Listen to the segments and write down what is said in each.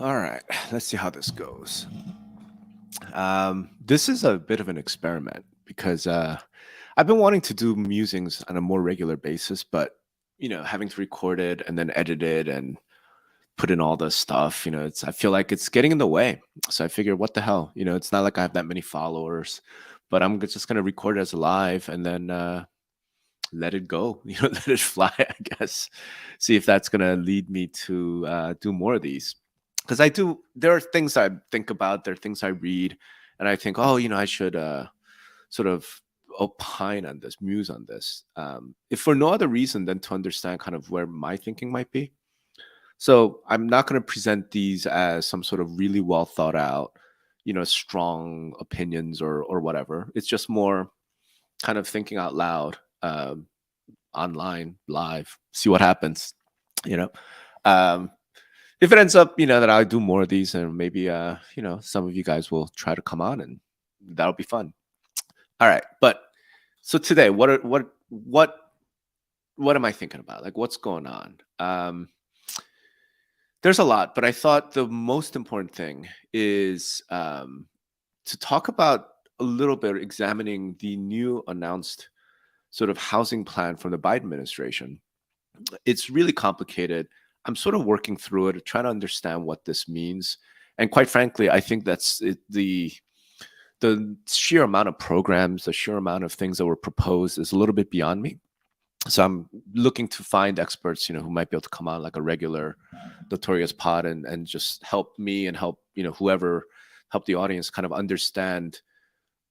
All right, let's see how this goes. This is a bit of an experiment because I've been wanting to do musings on a more regular basis, but having to record it and then edit it and put in all the stuff, I feel like it's getting in the way. So I figured, what the hell, it's not like I have that many followers, but just gonna record it as a live and then let it go, let it fly, I guess. See if that's gonna lead me to do more of these. Because there are things I think about, there are things I read, and I think, oh, I should sort of opine on this, muse on this, if for no other reason than to understand kind of where my thinking might be. So I'm not going to present these as some sort of really well thought out, strong opinions or whatever. It's just more kind of thinking out loud, online, live, see what happens. You know, um, if it ends up, that I do more of these, and maybe, some of you guys will try to come on, and that'll be fun. All right, but so today, what am I thinking about? Like, what's going on? There's a lot, but I thought the most important thing is to talk about a little bit examining the new announced sort of housing plan from the Biden administration. It's really complicated. I'm sort of working through it, trying to understand what this means. And quite frankly, I think that's it, the sheer amount of programs, the sheer amount of things that were proposed is a little bit beyond me. So I'm looking to find experts, who might be able to come on like a regular notorious pod and just help me and help, whoever, help the audience kind of understand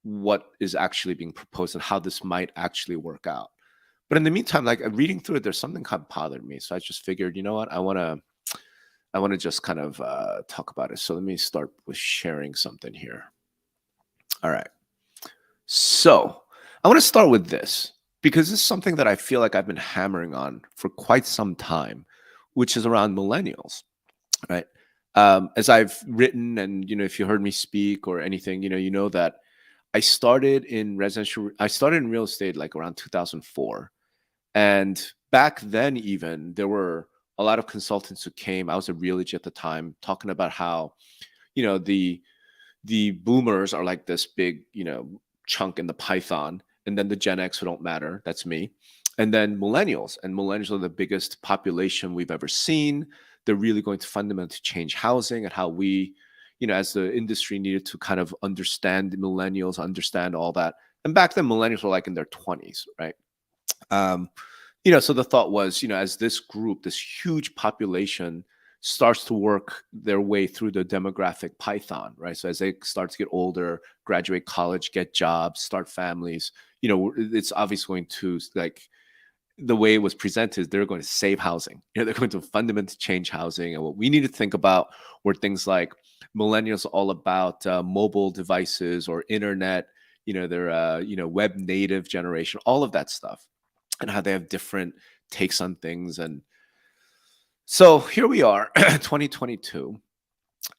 what is actually being proposed and how this might actually work out. But in the meantime, like reading through it, there's something kind of bothered me. So I just figured, you know what, I want to just kind of talk about it. So let me start with sharing something here. All right. So I want to start with this because this is something that I feel like I've been hammering on for quite some time, which is around millennials, right? As I've written, and if you heard me speak or anything, you know that I started in real estate like around 2004. And back then, even there were a lot of consultants who came. I was a realtor at the time, talking about how, you know, the the boomers are like this big, chunk in the python, and then the Gen X who don't matter. That's me. And then millennials are the biggest population we've ever seen. They're really going to fundamentally change housing and how we, as the industry needed to kind of understand the millennials, understand all that. And back then, millennials were like in their 20s, right? Um, so the thought was, as this group, this huge population starts to work their way through the demographic python, right? So as they start to get older, graduate college, get jobs, start families, it's obviously going to, like, the way it was presented, they're going to save housing. They're going to fundamentally change housing. And what we need to think about were things like millennials are all about mobile devices or internet, they're web native generation, all of that stuff, and how they have different takes on things. And so here we are, 2022,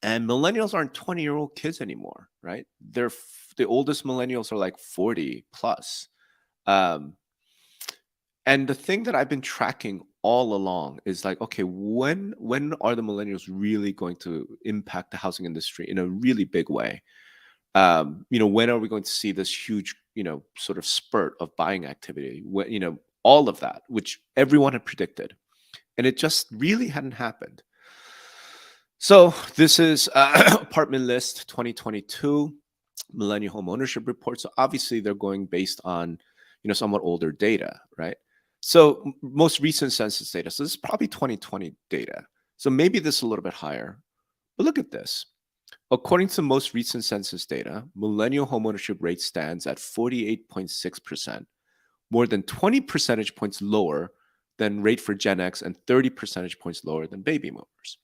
and millennials aren't 20-year-old kids anymore, right? The oldest millennials are like 40 plus. Um, and the thing that I've been tracking all along is like, okay, when are the millennials really going to impact the housing industry in a really big way? When are we going to see this huge, sort of spurt of buying activity? All of that, which everyone had predicted, and it just really hadn't happened. So this is Apartment List 2022 Millennial Home Ownership Report. So obviously they're going based on, somewhat older data, right? So most recent census data. So this is probably 2020 data. So maybe this is a little bit higher. But look at this. According to most recent census data, millennial homeownership rate stands at 48.6%, more than 20 percentage points lower than rate for Gen X and 30 percentage points lower than baby boomers.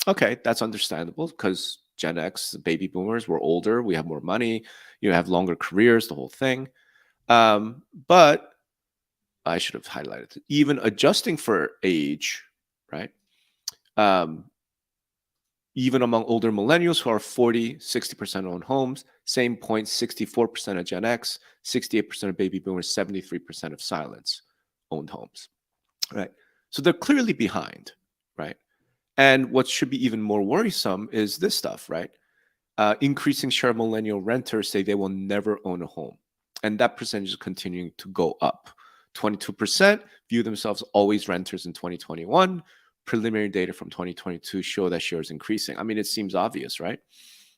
Okay, that's understandable because Gen X, baby boomers, were older, we have more money, you have longer careers, the whole thing. But I should have highlighted it. Even adjusting for age, right? Um, Even among older millennials who are 40, 60% own homes, same point, 64% of Gen X, 68% of baby boomers, 73% of silents owned homes, right? So they're clearly behind, right? And what should be even more worrisome is this stuff, right? Increasing share of millennial renters say they will never own a home. And that percentage is continuing to go up. 22% view themselves always renters in 2021. Preliminary data from 2022 show that share is increasing. I mean, it seems obvious, right?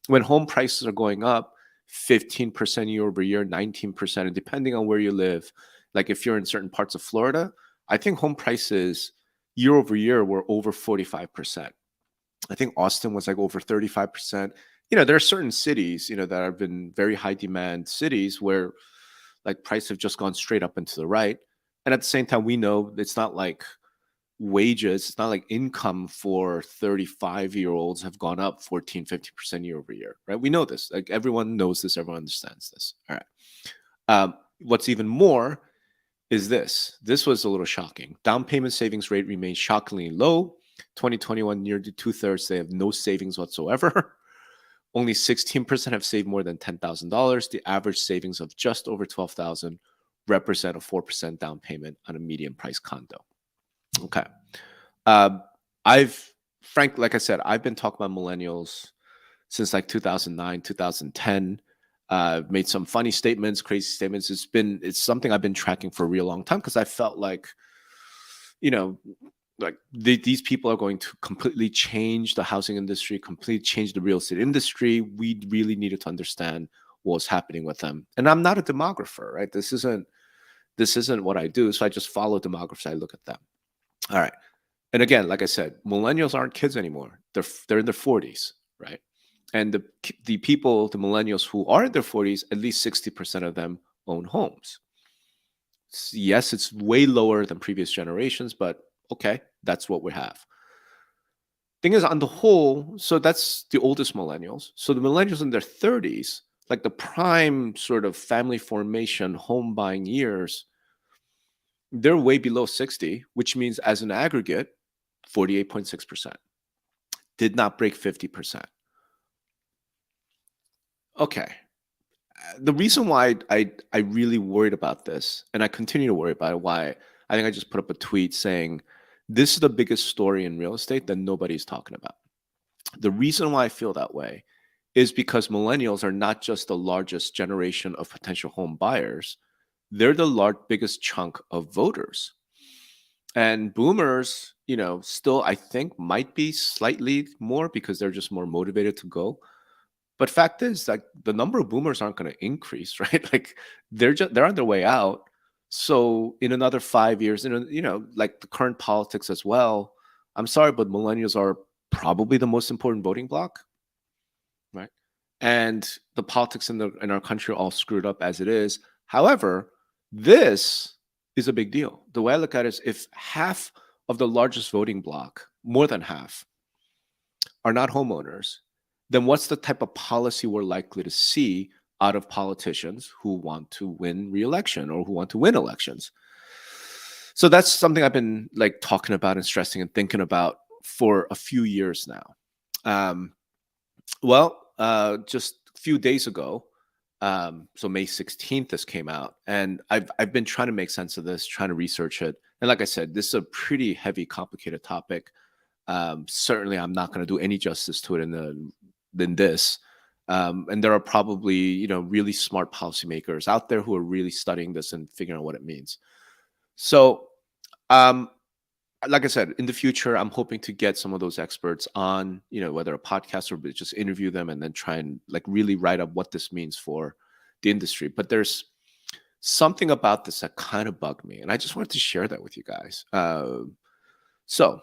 When home prices are going up 15% year over year, 19%, and depending on where you live, like if you're in certain parts of Florida, I think home prices year over year were over 45%. I think Austin was like over 35%. There are certain cities, that have been very high demand cities where like prices have just gone straight up and to the right. And at the same time, we know it's not like wages, it's not like income for 35-year-olds have gone up 14, 50% year over year, right? We know this. Like everyone knows this, everyone understands this. All right. What's even more is this. This was a little shocking. Down payment savings rate remains shockingly low. 2021, nearly two-thirds, they have no savings whatsoever. Only 16% have saved more than $10,000. The average savings of just over $12,000 represent a 4% down payment on a medium price condo. Okay. Like I said, I've been talking about millennials since like 2009, 2010. Made some funny statements, crazy statements. It's something I've been tracking for a real long time because I felt like, these people are going to completely change the housing industry, completely change the real estate industry. We really needed to understand what's happening with them. And I'm not a demographer, right? This isn't what I do. So I just follow demographers. I look at them. All right. And again, like I said, millennials aren't kids anymore. They're in their 40s, right? And the millennials who are in their 40s, at least 60% of them own homes. Yes, it's way lower than previous generations, but okay, that's what we have. Thing is, on the whole, so that's the oldest millennials. So the millennials in their 30s, like the prime sort of family formation, home buying years, they're way below 60, which means as an aggregate, 48.6%. Did not break 50%. Okay. The reason why I really worried about this, and I continue to worry about it, why I think I just put up a tweet saying this is the biggest story in real estate that nobody's talking about. The reason why I feel that way is because millennials are not just the largest generation of potential home buyers, they're the biggest chunk of voters. And boomers, still I think might be slightly more because they're just more motivated to go. But fact is, like the number of boomers aren't going to increase, right? Like they're on their way out. So in another 5 years, like the current politics as well. I'm sorry, but millennials are probably the most important voting bloc, right? And the politics in our country are all screwed up as it is. However, this is a big deal. The way I look at it is if half of the largest voting bloc, more than half, are not homeowners, then what's the type of policy we're likely to see out of politicians who want to win re-election or who want to win elections? So that's something I've been like talking about and stressing and thinking about for a few years now. Just a few days ago, so May 16th, this came out, and I've been trying to make sense of this, trying to research it. And like I said, this is a pretty heavy, complicated topic. Certainly, I'm not going to do any justice to it in this. And there are probably really smart policymakers out there who are really studying this and figuring out what it means. So, like I said, in the future, I'm hoping to get some of those experts on, whether a podcast or just interview them and then try and like really write up what this means for the industry. But there's something about this that kind of bugged me, and I just wanted to share that with you guys. So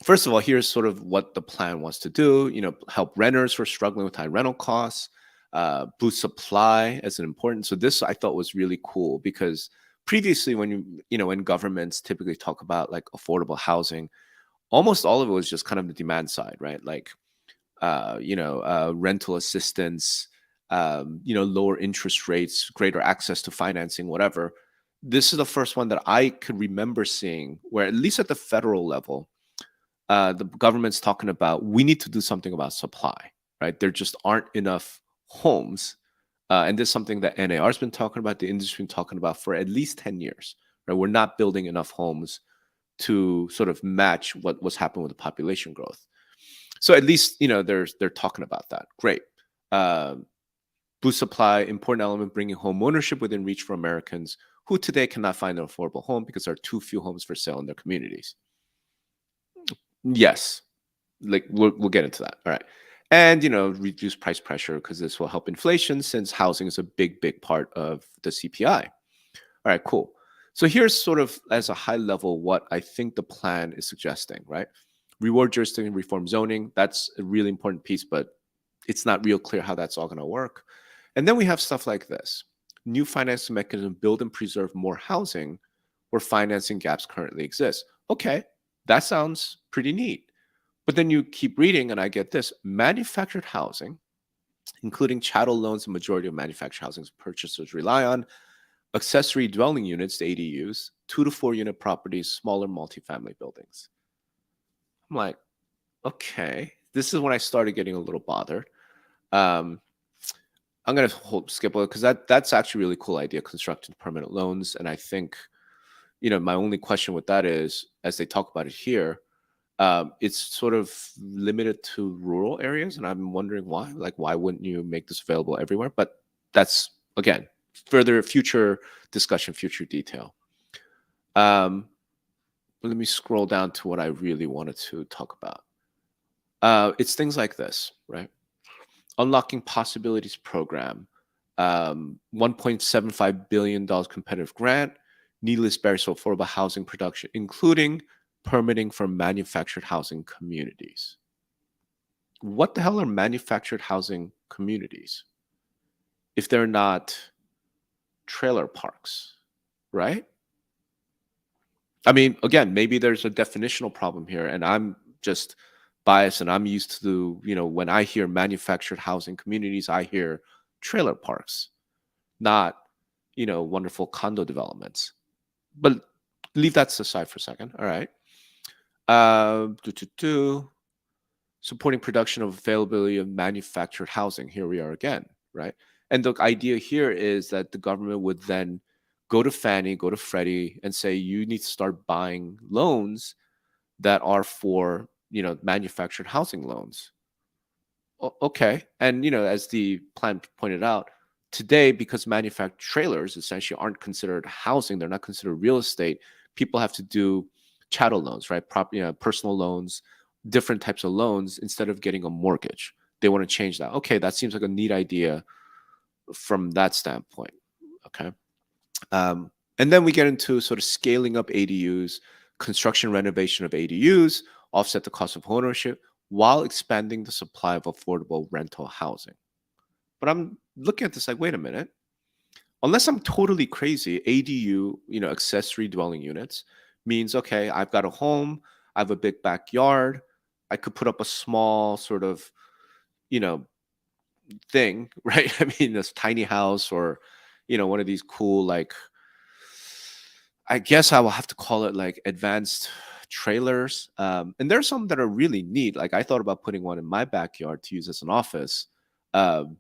first of all, here's sort of what the plan wants to do, help renters who are struggling with high rental costs, boost supply as an important. So this I thought was really cool because previously when governments typically talk about like affordable housing, almost all of it was just kind of the demand side, right? Like, rental assistance, lower interest rates, greater access to financing, whatever. This is the first one that I could remember seeing where at least at the federal level, the government's talking about we need to do something about supply, right? There just aren't enough homes. And this is something that NAR has been talking about, the industry been talking about for at least 10 years, right? We're not building enough homes to sort of match what was happening with the population growth. So at least they're talking about that. Great. Um, Boost supply, important element, bringing home ownership within reach for Americans who today cannot find an affordable home because there are too few homes for sale in their communities. Yes, like we'll get into that. All right. And reduce price pressure because this will help inflation since housing is a big part of the CPI. All right, cool. So here's sort of as a high level what I think the plan is suggesting, right? Reward jurisdiction reform zoning. That's a really important piece, but it's not real clear how that's all going to work. And then we have stuff like this: new financing mechanism, build and preserve more housing where financing gaps currently exist. Okay, that sounds pretty neat. But then you keep reading, and I get this: manufactured housing, including chattel loans, the majority of manufactured housing purchasers rely on, accessory dwelling units, the ADUs, 2 to 4 unit properties, smaller multifamily buildings. I'm like, okay, this is when I started getting a little bothered. Um, I'm gonna skip it because that's actually a really cool idea, constructing permanent loans. And I think my only question with that is, as they talk about it here, it's sort of limited to rural areas, and I'm wondering why. Like, why wouldn't you make this available everywhere? But that's again further future discussion, future detail. Let me scroll down to what I really wanted to talk about. It's things like this, right? Unlocking Possibilities program, $1.75 billion competitive grant, needless barriers to affordable housing production, including permitting for manufactured housing communities. What the hell are manufactured housing communities if they're not trailer parks, right? I mean, again, maybe there's a definitional problem here, and I'm just biased, and I'm used to, when I hear manufactured housing communities, I hear trailer parks, not, wonderful condo developments. But leave that aside for a second. All right. Supporting production of availability of manufactured housing. Here we are again, right? And the idea here is that the government would then go to Fannie, go to Freddie, and say, you need to start buying loans that are for, manufactured housing loans. Okay. And, as the plan pointed out, today, because manufactured trailers essentially aren't considered housing, they're not considered real estate, people have to do chattel loans, right? Personal loans, different types of loans instead of getting a mortgage. They want to change that. Okay, that seems like a neat idea from that standpoint. Okay. And then we get into sort of scaling up ADUs, construction renovation of ADUs, offset the cost of ownership while expanding the supply of affordable rental housing. But I'm looking at this like, wait a minute. Unless I'm totally crazy, ADU, accessory dwelling units means, okay, I've got a home, I have a big backyard, I could put up a small sort of, you know, thing, right? I mean, this tiny house or, one of these cool, like, I guess I will have to call it like advanced trailers. And there's some that are really neat. Like I thought about putting one in my backyard to use as an office. Um,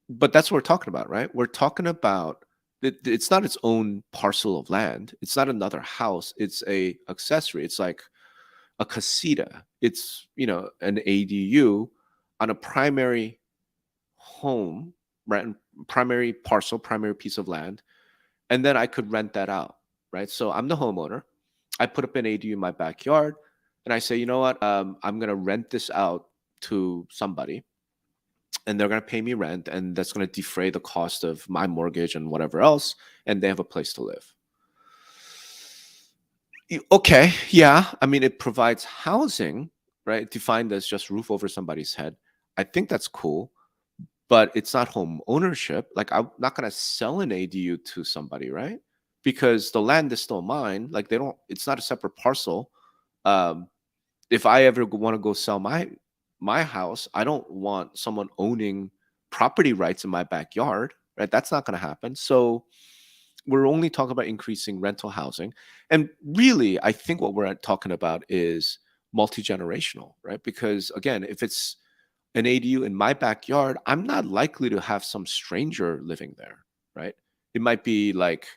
but that's what we're talking about, right? We're talking about it's not its own parcel of land. It's not another house. It's a accessory. It's like a casita. It's an ADU on a primary home, right? Primary parcel, primary piece of land, and then I could rent that out, right? So I'm the homeowner. I put up an ADU in my backyard, and I say, you know what? I'm gonna rent this out to somebody, and they're going to pay me rent, and that's going to defray the cost of my mortgage and whatever else, and they have a place to live. Okay, yeah, I mean, it provides housing, right? Defined as just roof over somebody's head. I think that's cool, but it's not home ownership. Like, I'm not going to sell an ADU to somebody, right? Because the land is still mine. Like, it's not a separate parcel. Um, if I ever want to go sell my house, I don't want someone owning property rights in my backyard, right? That's not going to happen. So we're only talking about increasing rental housing. And really, I think what we're talking about is multi-generational, right? Because again, if it's an ADU in my backyard, I'm not likely to have some stranger living there, right? It might be like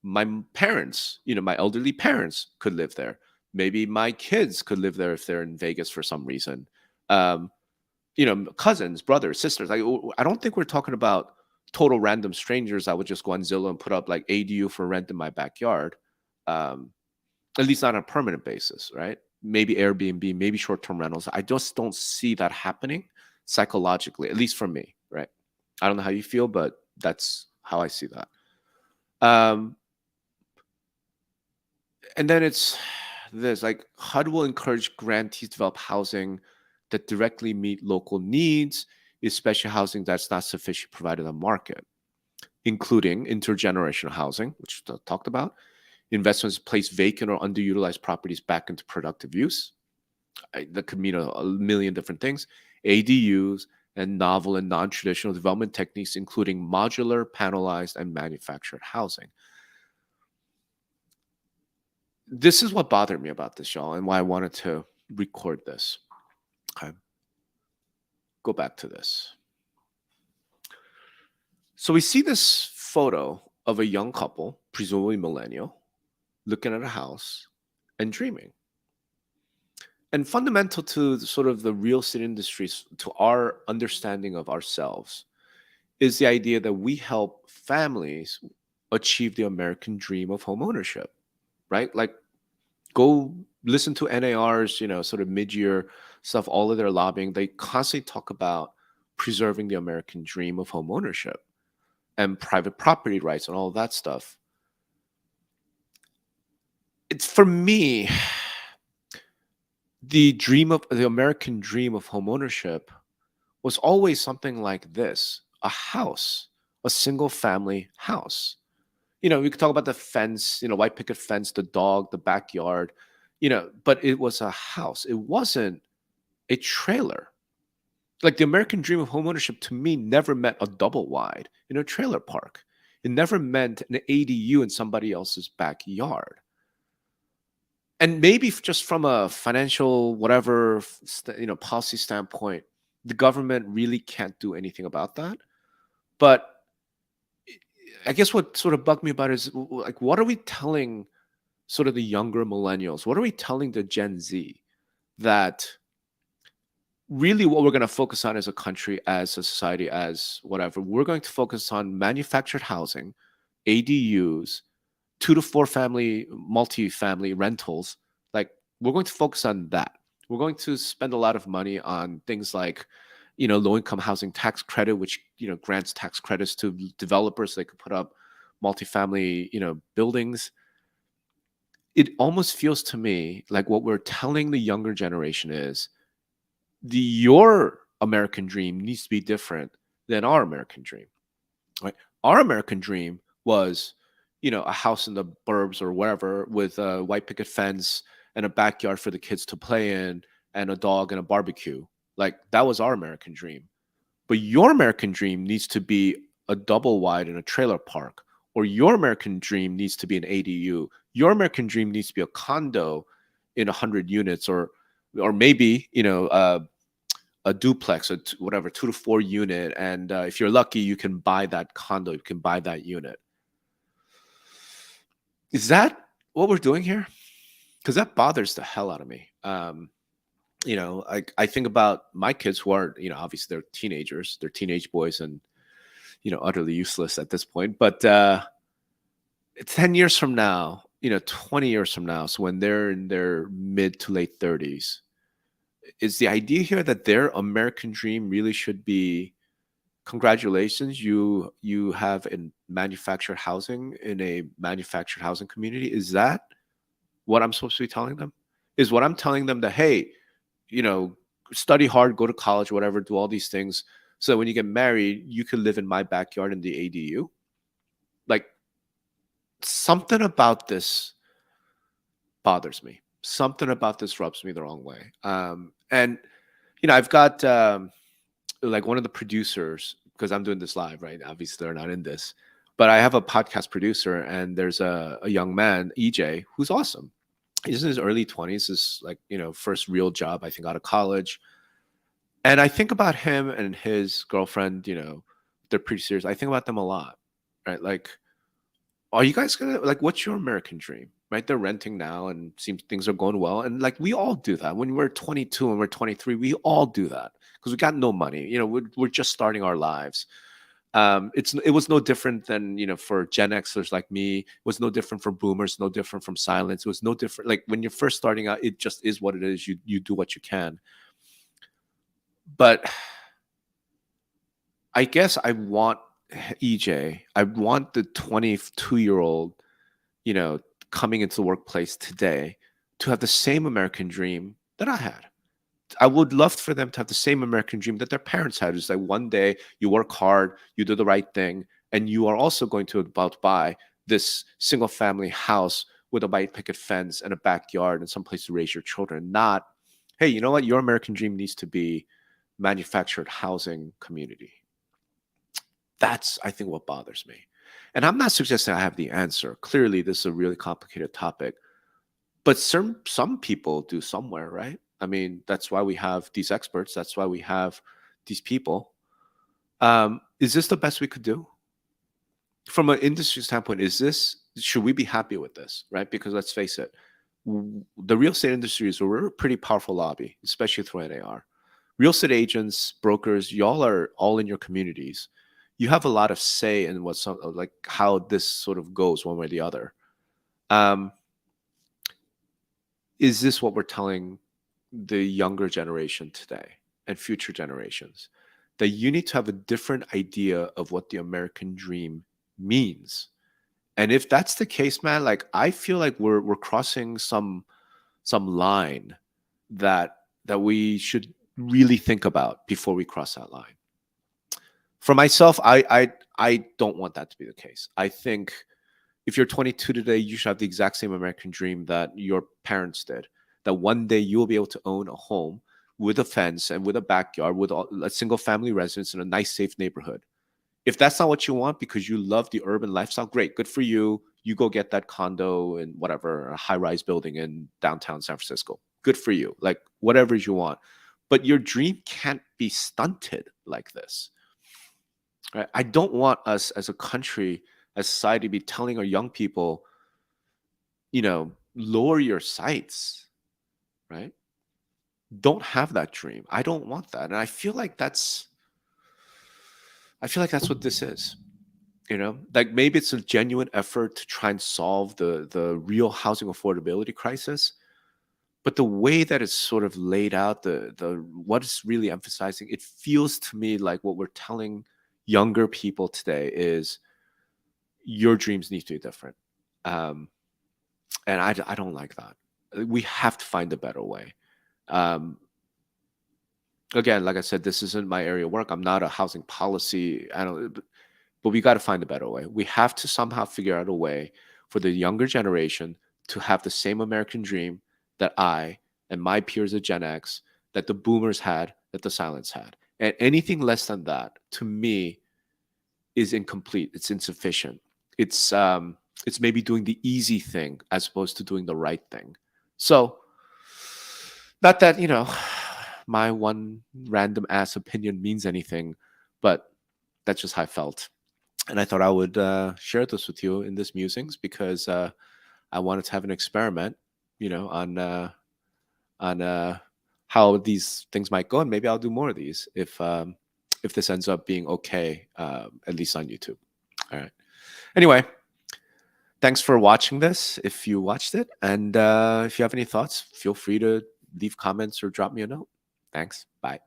my parents, my elderly parents could live there. Maybe my kids could live there if they're in Vegas for some reason. Um, cousins, brothers, sisters. I don't think we're talking about total random strangers that would just go on Zillow and put up like ADU for rent in my backyard. Um, at least not on a permanent basis, right? Maybe Airbnb, maybe short-term rentals. I just don't see that happening psychologically, at least for me, right? I don't know how you feel, but that's how I see that. Um, and then it's this like HUD will encourage grantees to develop housing that directly meet local needs, especially housing that's not sufficiently provided on the market, including intergenerational housing, which I talked about, investments place vacant or underutilized properties back into productive use. That could mean a million different things. ADUs and novel and non-traditional development techniques, including modular, panelized, and manufactured housing. This is what bothered me about this, y'all, and why I wanted to record this. Okay. Go back to this. So we see this photo of a young couple, presumably millennial, looking at a house and dreaming. And fundamental to sort of the real estate industries, to our understanding of ourselves, is the idea that we help families achieve the American dream of home ownership, right? Like, go listen to NAR's, sort of mid-year stuff, all of their lobbying. They constantly talk about preserving the American dream of home ownership and private property rights and all of that stuff. It's, for me, the American dream of home ownership was always something like this: a house, a single family house. We could talk about the fence, white picket fence, the dog, the backyard, but it was a house. It wasn't a trailer. Like, the American dream of homeownership to me never meant a double wide in a trailer park. It never meant an ADU in somebody else's backyard. And maybe just from a financial, whatever, policy standpoint, the government really can't do anything about that. But I guess what sort of bugged me about it is, like, what are we telling sort of the younger millennials? What are we telling the Gen Z that really what we're going to focus on as a country, as a society, as whatever? We're going to focus on manufactured housing, ADUs, 2 to 4 family, multi-family rentals. Like, we're going to focus on that. We're going to spend a lot of money on things like, low-income housing tax credit, which, grants tax credits to developers so they could put up multifamily, buildings. It almost feels to me like what we're telling the younger generation is your American dream needs to be different than our American dream, right? Our American dream was, a house in the burbs or wherever with a white picket fence and a backyard for the kids to play in and a dog and a barbecue. Like, that was our American dream. But your American dream needs to be a double wide in a trailer park, or your American dream needs to be an ADU. Your American dream needs to be a condo in 100 units, or maybe, a duplex, or whatever, 2 to 4 unit. And if you're lucky, you can buy that condo, you can buy that unit. Is that what we're doing here? Because that bothers the hell out of me. I think about my kids who are, obviously they're teenagers, they're teenage boys and, utterly useless at this point. But 10 years from now, 20 years from now, so when they're in their mid to late 30s, is the idea here that their American dream really should be, congratulations, you have in manufactured housing in a manufactured housing community? Is that what I'm supposed to be telling them? Is what I'm telling them that, hey, study hard, go to college, whatever, do all these things, so that when you get married, you can live in my backyard in the ADU? Like, something about this bothers me. Something about this rubs me the wrong way. And I've got like one of the producers, because I'm doing this live, right? Obviously, they're not in this, but I have a podcast producer, and there's a young man, EJ, who's awesome. He's in his early 20s, is like, first real job, I think, out of college. And I think about him and his girlfriend, they're pretty serious. I think about them a lot, right? Like, are you guys gonna like what's your American dream? Right? They're renting now and seems things are going well. And like we all do that. When we're 22 and we're 23, we all do that because we got no money. We're just starting our lives. It was no different than for Gen Xers like me. It was no different for Boomers, no different from Silence. It was no different. Like when you're first starting out, it just is what it is. You do what you can. But I guess I want EJ. I want the 22-year-old, you know, coming into the workplace today to have the same American dream that I had. I would love for them to have the same American dream that their parents had. It's like one day you work hard, you do the right thing, and you are also going to about buy this single family house with a white picket fence and a backyard and some place to raise your children. Not, hey, you know what? Your American dream needs to be manufactured housing community. That's, I think, what bothers me. And I'm not suggesting I have the answer. Clearly, this is a really complicated topic, but some people do somewhere, right? I mean, that's why we have these experts. That's why we have these people. Is this the best we could do? From an industry standpoint, should we be happy with this, right? Because let's face it, the real estate industry is we're a pretty powerful lobby, especially through NAR. Real estate agents, brokers, y'all are all in your communities. You have a lot of say in like how this sort of goes one way or the other. Is this what we're telling the younger generation today and future generations? That you need to have a different idea of what the American dream means. And if that's the case, man, like I feel like we're crossing some line that we should really think about before we cross that line. For myself, I don't want that to be the case. I think if you're 22 today, you should have the exact same American dream that your parents did. That one day you will be able to own a home with a fence and with a backyard, with a single family residence in a nice, safe neighborhood. If that's not what you want because you love the urban lifestyle, great, good for you. You go get that condo in whatever, a high rise building in downtown San Francisco. Good for you. Like whatever you want. But your dream can't be stunted like this. Right? I don't want us as a country, as society, be telling our young people, lower your sights, right? Don't have that dream. I don't want that. And I feel like that's what this is. Like maybe it's a genuine effort to try and solve the real housing affordability crisis. But the way that it's sort of laid out, the what it's really emphasizing, it feels to me like what we're telling younger people today is your dreams need to be different. And I don't like that. We have to find a better way. Um, Again, like I said, this isn't my area of work. I'm not a housing policy analyst, but we got to find a better way. We have to somehow figure out a way for the younger generation to have the same American dream that I and my peers at Gen X, that the boomers had, that the silence had. And anything less than that, to me, is incomplete. It's insufficient. It's maybe doing the easy thing as opposed to doing the right thing. So, not that my one random ass opinion means anything, but that's just how I felt. And I thought I would share this with you in this musings because I wanted to have an experiment, on how these things might go, and maybe I'll do more of these if this ends up being okay, at least on YouTube. All right. Anyway, thanks for watching this. If you watched it, and if you have any thoughts, feel free to leave comments or drop me a note. Thanks. Bye.